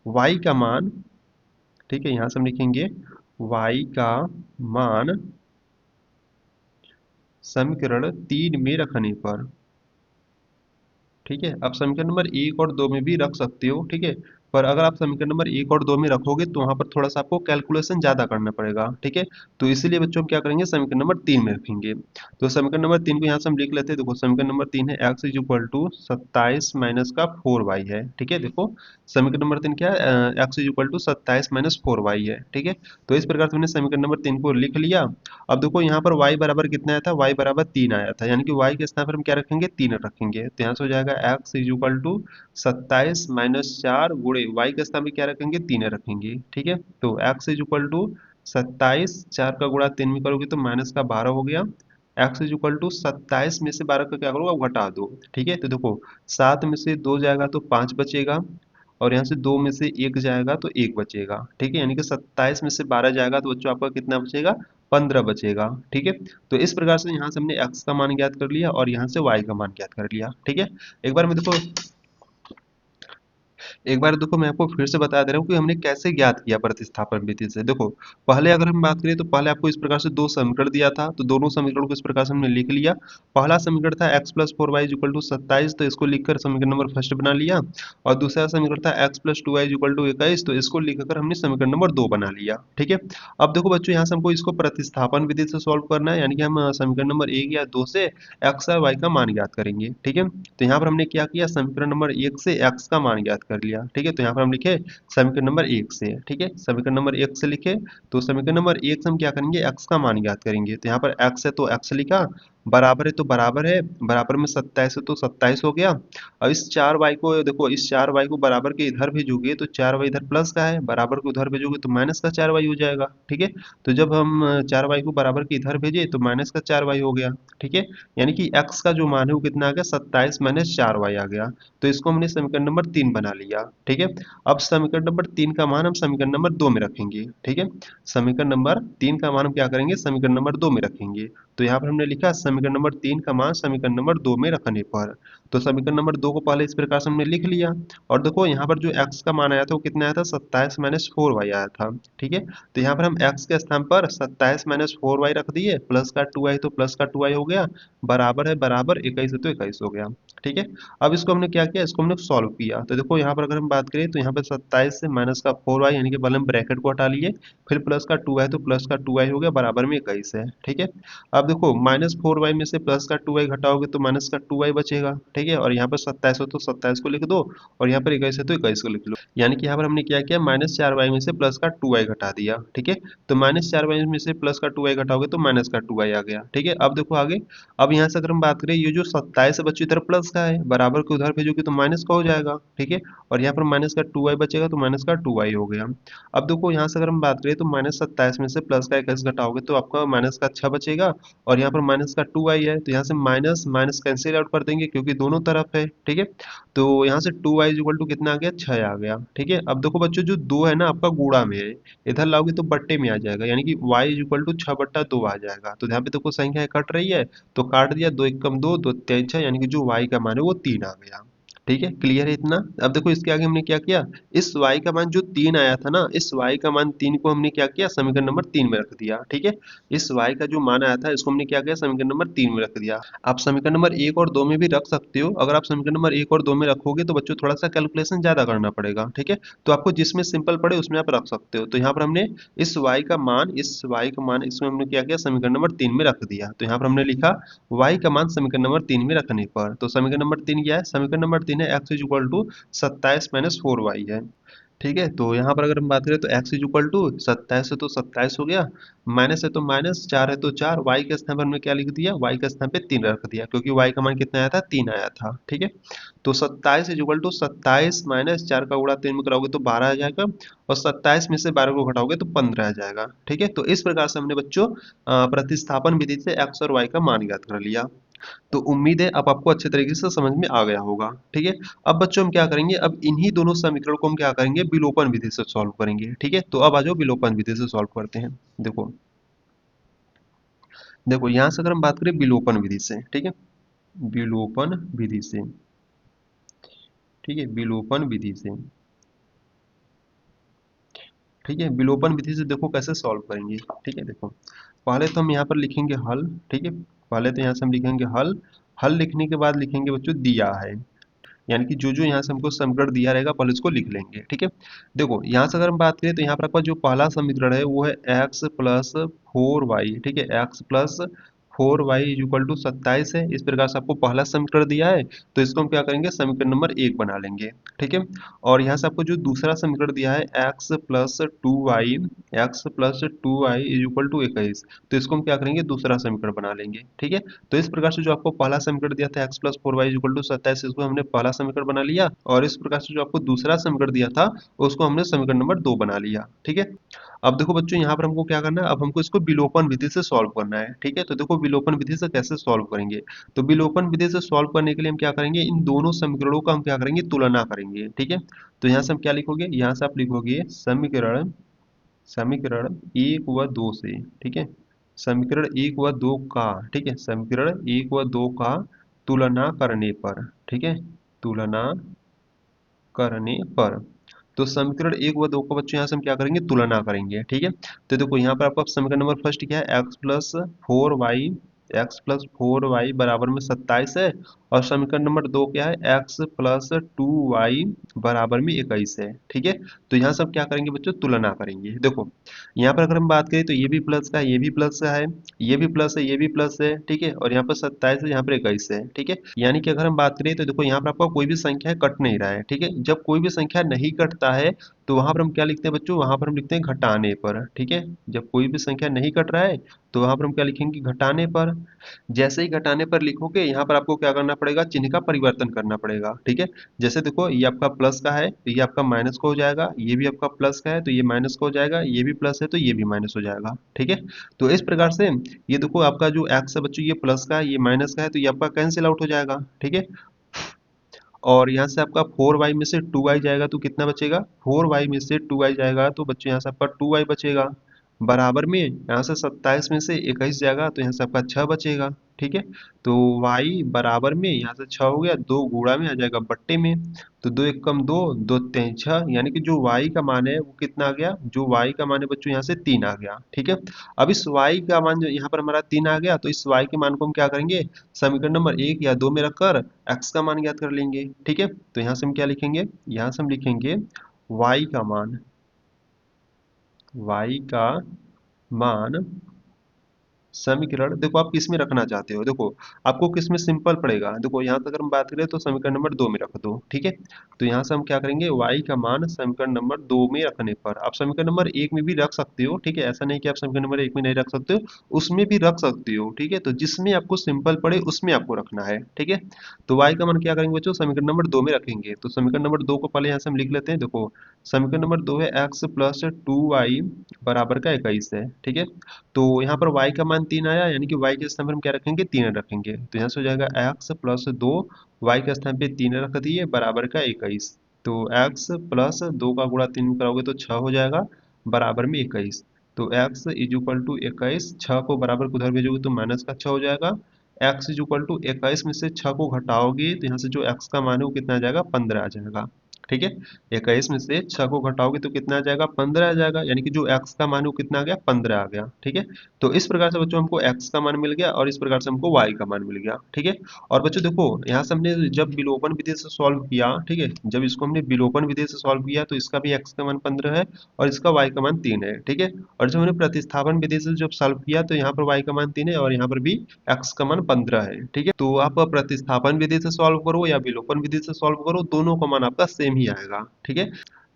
y का मान। ठीक है, यहाँ से हम लिखेंगे y का मान समीकरण 3 में रखने पर। ठीक है, आप समीकरण नंबर 1 और 2 में भी रख सकते हो। ठीक है, पर अगर आप समीकरण नंबर 1 और 2 में रखोगे तो वहां पर थोड़ा सा आपको कैलकुलेशन ज्यादा करना पड़ेगा। ठीक है, तो इसीलिए बच्चों हम क्या करेंगे, समीकरण नंबर 3 में रखेंगे। तो समीकरण नंबर 3 को यहाँ से हम लिख लेते हैं। देखो समीकरण नंबर 3 है x is equal to 27 minus का 4y है। ठीक है, देखो समीकरण नंबर 3 क्या है, x is equal to 27 minus 4y है। ठीक है, तो इस प्रकार से हमने समीकरण नंबर 3 को लिख लिया। अब देखो यहाँ पर y बराबर कितना आया था, y बराबर 3 आया था, यानी कि y के स्थान पर हम क्या रखेंगे, 3 रखेंगे। तो यहाँ से हो जाएगा x is equal to 27 minus 4 गुणे y के स्थान पर क्या रखेंगे, 3 रखेंगे। ठीक है, तो x इज इक्वल टू 27, 4 का गुणा 3 में करोगे तो माइनस का 12 हो गया। x इज इक्वल टू 27 में से 12 का क्या करोगे, घटा दो। ठीक है, तो देखो 7 में से 2 जाएगा तो 5 बचेगा, और यहाँ से 2 में से 1 जाएगा तो 1 बचेगा। ठीक है, यानी कि 27 में से 12 जाएगा तो बच्चों आपका कितना बचेगा, 15 बचेगा। ठीक है, तो इस प्रकार से यहाँ से हमने x का मान ज्ञात कर लिया और यहाँ से y का मान ज्ञात कर लिया। ठीक है, एक बार में देखो एक बार देखो मैं आपको फिर से बता दे रहा हूँ कि हमने कैसे ज्ञात किया प्रतिस्थापन विधि से। देखो पहले अगर हम बात करें तो पहले आपको इस प्रकार से दो समीकरण दिया था, तो दोनों समीकरण को इस प्रकार से हमने लिख लिया। पहला समीकरण था X plus four Y equal to 27, तो इसको लिखकर समीकरण नंबर फर्स्ट बना लिया। और दूसरा समीकरण था X plus two Y equal to 21, तो इसको लिखकर हमने समीकरण नंबर दो बना लिया। ठीक है। अब देखो बच्चों यहाँ से हमको इसको प्रतिस्थापन विधि से सॉल्व करना है, यानी कि हम समीकरण नंबर एक या दो से एक्स और वाई का मान ज्ञात करेंगे। ठीक है। तो यहाँ पर हमने क्या किया, समीकरण नंबर एक से एक्स का मान ज्ञात कर लिया। ठीक है। तो यहाँ पर हम लिखे समीकरण नंबर एक से। ठीक है। समीकरण नंबर एक से लिखे, तो समीकरण नंबर एक से हम क्या करेंगे, एक्स का मान ज्ञात करेंगे। तो यहाँ पर एक्स है तो एक्स लिखा, बराबर है तो बराबर है, बराबर में 27 है तो 27 हो गया। अब इस चार वाई को देखो, इस चार वाई को बराबर के इधर भेजोगे तो चार वाई इधर प्लस का है, बराबर को उधर भेजोगे तो माइनस का चार वाई हो जाएगा। ठीक है। तो जब हम चार वाई को बराबर के इधर भेजे तो माइनस का चार वाई हो गया। ठीक है। यानी कि x का जो मान है वो कितना आ गया, 27 माइनस चार वाई आ गया। तो इसको हमने समीकरण नंबर तीन बना लिया। ठीक है। अब समीकरण नंबर तीन का मान हम समीकरण नंबर दो में रखेंगे। ठीक है। समीकरण नंबर तीन का मान हम क्या करेंगे, समीकरण नंबर दो में रखेंगे। तो यहाँ पर हमने लिखा समीकरण नंबर तीन का मान समीकरण नंबर दो में रखने पर। तो समीकरण नंबर दो को पहले इस प्रकार से हमने लिख लिया। और देखो यहाँ पर जो x का मान आया था वो कितना आया था, 27 माइनस फोर वाई आया था। ठीक है। तो यहाँ पर हम x के स्थान पर 27 माइनस फोर वाई रख दिए, प्लस का टू आई तो प्लस का टू आई हो गया, बराबर है बराबर, 21 है तो 21 हो गया। ठीक है। अब इसको हमने क्या किया, इसको हमने सॉल्व किया। तो देखो यहाँ पर अगर हम बात करें तो यहाँ पर 27 से माइनस का फोर आई यानी कि पहले हम ब्रैकेट को हटा लिए, फिर प्लस का टू आई तो प्लस का टू आई हो गया, बराबर में 21 है। ठीक है। अब देखो माइनस फोर वाई में से प्लस का टू आई घटाओगे तो माइनस का टू आई बचेगा। ठीक है। और यहाँ पर 27 हो तो 27 को लिख दो, और यहाँ पर 21 है तो 21 को लिख लो। यानी कि यहाँ पर हमने क्या किया, माइनस चार वाई में से प्लस का टू आई घटा दिया। ठीक है। तो माइनस चार वाई में से प्लस का टू आई घटाओगे तो माइनस का टू आई आ गया। ठीक है। अब देखो आगे, अब यहाँ से अगर हम बात करें, ये जो 27 है बच्चों इधर प्लस का है, बराबर को उधर भेजोगे तो माइनस का हो जाएगा। ठीक है। और यहाँ पर माइनस का टू आई बचेगा तो माइनस का टू आई हो गया। अब देखो यहाँ से अगर हम बात करें तो माइनस 27 में से प्लस का 21 घटाओगे तो आपका माइनस का अच्छा बचेगा, और यहाँ पर माइनस का टू आई है तो यहाँ से माइनस माइनस कैंसिल आउट कर देंगे क्योंकि दोनों तरफ है। ठीक है। तो यहाँ से टू आई इक्वल टू कितना आ गया, छह आ गया। ठीक है। अब देखो बच्चों जो दो है ना आपका गुणा में है, इधर लाओगे तो बट्टे में आ जाएगा, यानी कि y इक्वल टू छह बट्टा दो आ जाएगा। तो यहाँ पे देखो संख्या कट रही है, तो काट दिया, दो एक कम दो, दो तीन छह, यानी कि जो y का मान है वो तीन आ गया। ठीक है। क्लियर है इतना। अब देखो इसके आगे हमने क्या किया, इस y का मान जो तीन आया था ना, इस y का मान तीन को हमने क्या किया, समीकरण नंबर तीन में रख दिया। ठीक है। इस y का जो मान आया था इसको हमने क्या किया, समीकरण नंबर तीन में रख दिया। आप समीकरण नंबर एक और दो में भी रख सकते हो। अगर आप समीकरण नंबर एक और दो में रखोगे तो बच्चों थोड़ा सा कैलकुलेशन ज्यादा करना पड़ेगा। ठीक है। तो आपको जिसमें सिंपल पड़े उसमें आप रख सकते हो। तो यहाँ पर हमने इस y का मान इसमें हमने क्या किया, समीकरण नंबर तीन में रख दिया। तो यहाँ पर हमने लिखा y का मान समीकरण नंबर तीन में रखने पर। तो समीकरण नंबर तीन क्या है, समीकरण नंबर तीन है x is equal to 27 minus four Y है। ठीक है। तो यहाँ पर अगर हम बात करें तो x इज इक्वल टू 27 है तो 27 हो गया, माइनस है तो माइनस, चार है तो चार, y के स्थान पर हमने क्या लिख दिया, y के स्थान पे तीन रख दिया क्योंकि y का मान कितना आया था, तीन आया था। ठीक है। तो 27 इज इक्वल टू 27 माइनस चार का गुणा तीन में कराओगे तो 12 आ जाएगा, और 27 में से 12 को घटाओगे तो 15 आ जाएगा। ठीक है। तो इस प्रकार से हमने बच्चों प्रतिस्थापन विधि से x और y का मान ज्ञात कर लिया। तो उम्मीद है अब आपको अच्छे तरीके से समझ में आ गया होगा। ठीक है। अब बच्चों हम क्या करेंगे, अब इन्हीं दोनों समीकरण को हम क्या करेंगे, विलोपन विधि से सॉल्व करेंगे। ठीक है। तो अब आ जाओ विलोपन विधि से सॉल्व करते हैं। देखो देखो यहाँ से अगर हम बात करें विलोपन विधि से, ठीक है, विलोपन विधि से, ठीक है, विलोपन विधि से, ठीक है, विलोपन विधि से देखो कैसे सॉल्व करेंगे। ठीक है। देखो पहले तो हम यहाँ पर लिखेंगे हल। ठीक है। पहले तो यहाँ से हम लिखेंगे हल। हल लिखने के बाद लिखेंगे बच्चों दिया है, यानी कि जो जो यहाँ से हमको समीकरण दिया रहेगा पहले उसको लिख लेंगे। ठीक है। देखो यहाँ से अगर हम बात करें तो यहाँ पर आपका जो पहला समीकरण है वो है एक्स प्लस फोर वाई। ठीक है। X plus four Y is equal to 27 है, इस प्रकार से आपको पहला समीकरण दिया है, तो इसको हम क्या करेंगे, समीकरण नंबर एक बना लेंगे। ठीक है। और यहाँ से आपको जो दूसरा समीकरण दिया है X plus two Y, X plus two Y is equal to 21, तो इसको हम क्या करेंगे, दूसरा समीकरण बना लेंगे। ठीक है। तो इस प्रकार से जो आपको पहला समीकरण दिया था X plus four Y equal to 27, इसको हमने पहला समीकरण बना लिया, और इस प्रकार से जो आपको दूसरा समीकरण दिया था उसको हमने समीकरण नंबर दो बना लिया। ठीक है। अब देखो बच्चों यहाँ पर हमको क्या करना है, अब हमको इसको विलोपन विधि से सॉल्व करना है। ठीक है। तो देखो विलोपन विधि से कैसे सॉल्व करेंगे, तो विलोपन विधि से सॉल्व करने के लिए हम क्या करेंगे, इन दोनों समीकरणों का हम क्या करेंगे, तुलना करेंगे। ठीक है। तो यहाँ से हम क्या लिखोगे, यहाँ से आप लिखोगे समीकरण, समीकरण एक व दो से, ठीक है, समीकरण एक व दो का, ठीक है, समीकरण एक व दो का तुलना करने पर, ठीक है, तुलना करने पर। तो समीकरण एक व दो का बच्चों यहाँ से हम क्या करेंगे, तुलना करेंगे। ठीक है, तो देखो यहाँ पर आपका समीकरण नंबर फर्स्ट क्या है, x प्लस 4y बराबर में 27 है। और समीकरण नंबर दो क्या है, x प्लस 2y बराबर में 21 है। ठीक है, तो यहाँ सब क्या करेंगे बच्चों, तुलना करेंगे। देखो यहाँ पर अगर हम बात करें तो ये भी प्लस का है, ये भी प्लस का है, ये भी प्लस है, ये भी प्लस है। ठीक है, और यहाँ पर 27 है, यहाँ पर 21 है। ठीक है, यानी कि अगर हम बात करें तो देखो यहाँ पर आपका कोई भी संख्या कट नहीं रहा है। ठीक है, जब कोई भी संख्या नहीं कटता है तो वहां पर हम क्या लिखते हैं बच्चों, वहां पर हम लिखते हैं घटाने पर। ठीक है, जब कोई भी संख्या नहीं कट रहा है तो वहां पर हम क्या लिखेंगे, घटाने पर। जैसे ही घटाने पर लिखोगे यहाँ पर आपको क्या करना पड़ेगा, चिन्ह का परिवर्तन करना पड़ेगा। ठीक है, जैसे देखो ये आपका प्लस का है तो ये आपका माइनस का हो जाएगा, ये भी आपका प्लस का है तो ये माइनस का हो जाएगा, ये भी प्लस है तो ये भी माइनस हो जाएगा। ठीक है, तो इस प्रकार से ये देखो आपका जो एक्स है बच्चों, ये प्लस का है, ये माइनस का है, तो ये आपका कैंसिल आउट हो जाएगा। ठीक है, और यहाँ से आपका 4y में से 2y जाएगा तो कितना बचेगा, 4y में से 2y जाएगा तो बच्चों यहाँ से आपका 2y बचेगा। बराबर में यहाँ से 27 में से 21 जाएगा तो यहाँ से आपका 6 बचेगा। ठीक है, तो y बराबर में यहाँ से 6 हो गया, 2 गुणा में आ जाएगा बट्टे में। तो 2 एक कम 2, 2 3 6, यानी कि जो y का मान है वो कितना आ गया, जो y का मान है बच्चों यहाँ से 3 आ गया। ठीक है, अब इस y का मान जो यहाँ पर हमारा 3 आ गया तो इस y के मान को हम क्या करेंगे, समीकरण नंबर एक या दो में रखकर x का मान ज्ञात कर लेंगे। ठीक है, तो यहाँ से हम क्या लिखेंगे, यहाँ से हम लिखेंगे y का मान, y का मान समीकरण, देखो आप किस में रखना चाहते हो, देखो आपको किस में सिंपल पड़ेगा। देखो यहाँ तक अगर हम बात करें तो समीकरण नंबर दो में रख दो। ठीक है, तो यहाँ से हम क्या करेंगे, y का मान समीकरण नंबर दो में रखने पर, आप समीकरण नंबर एक में भी रख सकते हो। ठीक है, ऐसा नहीं कि आप समीकरण नंबर एक में नहीं रख सकते हो, उसमें भी रख सकते हो। ठीक है, तो जिसमें आपको सिंपल पड़े उसमें आपको रखना है। ठीक है, तो y का मान क्या करेंगे बच्चों, समीकरण नंबर दो में रखेंगे। तो समीकरण नंबर दो को पहले यहाँ से हम लिख लेते हैं। देखो समीकरण नंबर दो है x प्लस 2y बराबर का 21 है। ठीक है, तो यहाँ पर y का मान 3 आया, यानी कि y के स्थान पर हम क्या रखेंगे, 3 रखेंगे। तो यहाँ से हो जाएगा x प्लस 2, y के स्थान पे 3 रख दिए बराबर का 21। तो x प्लस 2 का गुणा 3 कराओगे तो 6 हो जाएगा बराबर में 21। तो x इज इक्वल टू 21, 6 को बराबर को उधर भेजोगे तो माइनस का 6 हो जाएगा। x इज इक्वल टू 21 में से 6 को घटाओगे तो यहाँ से जो x का मान है वो कितना आ जाएगा, 15 आ जाएगा। ठीक है, 21 में से 6 को घटाओगे तो कितना आ जाएगा, 15 आ जाएगा, यानी कि जो x का मान है वो कितना आ गया, 15 आ गया। ठीक है, तो इस प्रकार से बच्चों हमको x का मान मिल गया और इस प्रकार से हमको y का मान मिल गया। ठीक है, और बच्चों देखो यहाँ से हमने जब विलोपन विधि से सॉल्व किया, ठीक है, जब इसको हमने विलोपन विधि से सॉल्व किया तो इसका भी x का मान 15 है और इसका y का मान 3 है। ठीक है, और जब हमने प्रतिस्थापन विधि से जब सॉल्व किया तो यहाँ पर y का मान 3 है और यहाँ पर भी x का मान 15 है। ठीक है, तो आप प्रतिस्थापन विधि से सॉल्व करो या विलोपन विधि से सॉल्व करो, दोनों का मान आपका सेम ही आएगा। ठीक है,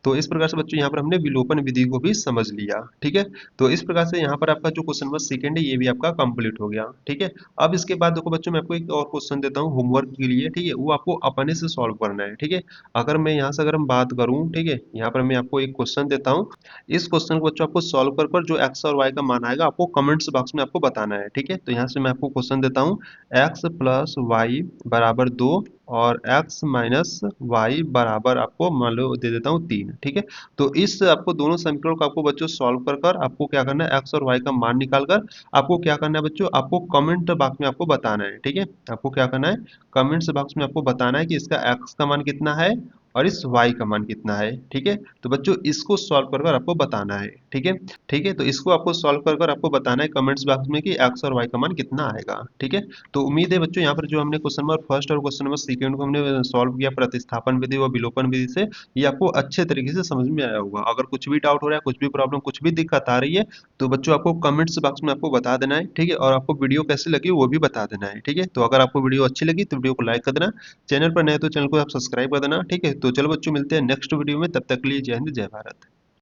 तो इस प्रकार से बच्चों यहाँ पर हमने विलोपन विधि को भी समझ लिया। ठीक है, तो इस प्रकार से यहाँ पर आपका जो क्वेश्चन नंबर सेकंड है ये भी आपका कंप्लीट हो गया। ठीक है, अब इसके बाद देखो बच्चों मैं आपको एक और क्वेश्चन देता हूँ होमवर्क के लिए। ठीक है, वो आपको अपने से सॉल्व करना है। ठीक है, अगर मैं यहाँ से अगर हम बात करूँ, ठीक है, यहाँ पर मैं आपको एक क्वेश्चन देता हूँ। इस क्वेश्चन को बच्चों आपको सॉल्व कर जो एक्स और वाई का मान आएगा आपको कमेंट्स बॉक्स में आपको बताना है। ठीक है, तो यहाँ से मैं आपको क्वेश्चन देता हूँ, x+y बराबर 2 और x माइनस वाई बराबर आपको मान लो दे देता हूँ 3। ठीक है, तो इस आपको दोनों समीकरणों को आपको बच्चों सॉल्व कर आपको क्या करना है, x और y का मान निकाल कर आपको क्या करना है बच्चों, आपको कमेंट बॉक्स में आपको बताना है। ठीक है, आपको क्या करना है, कमेंट्स बॉक्स में आपको बताना है कि इसका x का मान कितना है और इस y का मान कितना है। ठीक है, तो बच्चों इसको सॉल्व कर आपको बताना है। ठीक है, ठीक है, तो इसको आपको सॉल्व कर आपको बताना है कमेंट्स बॉक्स में कि x और y का मान कितना आएगा। ठीक है, तो उम्मीद है बच्चों यहाँ पर जो हमने क्वेश्चन नंबर फर्स्ट और क्वेश्चन नंबर सेकंड को हमने सॉल्व किया प्रतिस्थापन विधि व विलोपन विधि से, ये आपको अच्छे तरीके से समझ में आया होगा। अगर कुछ भी डाउट हो रहा है, कुछ भी प्रॉब्लम, कुछ भी दिक्कत आ रही है तो बच्चों आपको कमेंट्स बॉक्स में आपको बता देना है। ठीक है, और आपको वीडियो कैसी लगी वो भी बता देना है। ठीक है, तो अगर आपको वीडियो अच्छी लगी तो वीडियो को लाइक कर देना, चैनल पर नए तो चैनल को आप सब्सक्राइब कर देना। ठीक है, तो चलो बच्चों मिलते हैं नेक्स्ट वीडियो में, तब तक के लिए जय हिंद जय भारत।